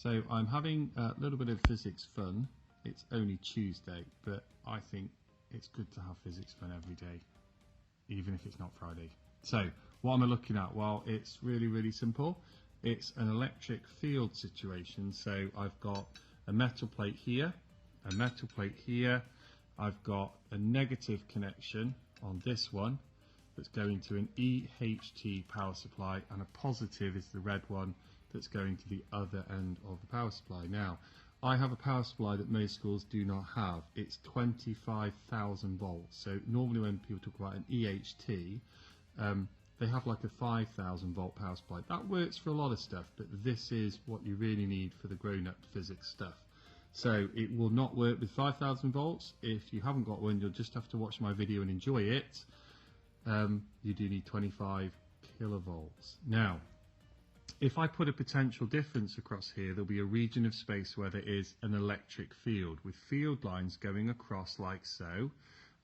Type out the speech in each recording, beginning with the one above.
So I'm having a little bit of physics fun. It's only Tuesday, but I think it's good to have physics fun every day, even if it's not Friday. So what am I looking at? Well, it's really simple. It's an electric field situation. So I've got a metal plate here, a metal plate here. I've got a negative connection on this one that's going to an EHT power supply, and a positive is the red one that's going to the other end of the power supply. Now, I have a power supply that most schools do not have. It's 25,000 volts. So normally when people talk about an EHT, they have like a 5,000 volt power supply. That works for a lot of stuff, but this is what you really need for the grown-up physics stuff. So it will not work with 5,000 volts. If you haven't got one, you'll just have to watch my video and enjoy it. You do need 25 kilovolts. Now, if I put a potential difference across here, there'll be a region of space where there is an electric field with field lines going across like so,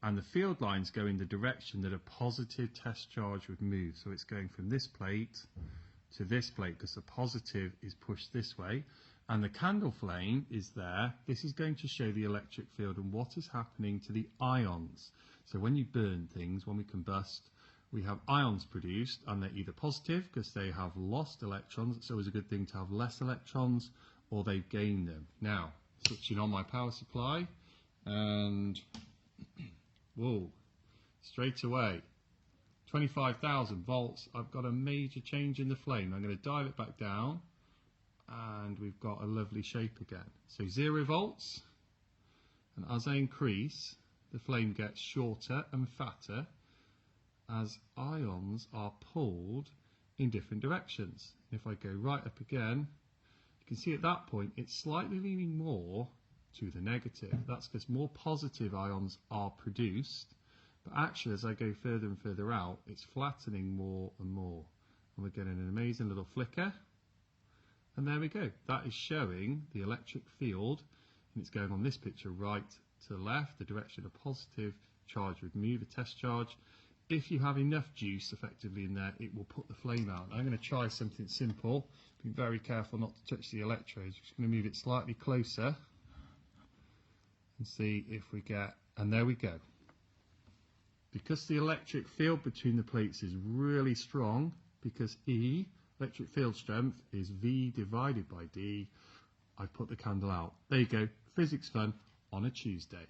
and the field lines go in the direction that a positive test charge would move. So it's going from this plate to this plate because the positive is pushed this way, and the candle flame is there. This is going to show the electric field and what is happening to the ions. So when you burn things, when we combust, we have ions produced, and they're either positive because they have lost electrons. It's always a good thing to have less electrons, or they've gained them. Now, switching on my power supply, and whoa, straight away, 25,000 volts. I've got a major change in the flame. I'm going to dial it back down, and we've got a lovely shape again. So 0 volts, and as I increase, the flame gets shorter and fatter as ions are pulled in different directions. If I go right up again, you can see at that point it's slightly leaning more to the negative. That's because more positive ions are produced, but actually as I go further and further out, it's flattening more and more. And we're getting an amazing little flicker. And there we go. That is showing the electric field, and it's going on this picture right to left, the direction a positive charge would move, a test charge. If you have enough juice effectively in there, it will put the flame out. I'm going to try something simple. Be very careful not to touch the electrodes. I'm just going to move it slightly closer and see if we get, and there we go. Because the electric field between the plates is really strong, because E, electric field strength, is V divided by D, I put the candle out. There you go, physics fun on a Tuesday.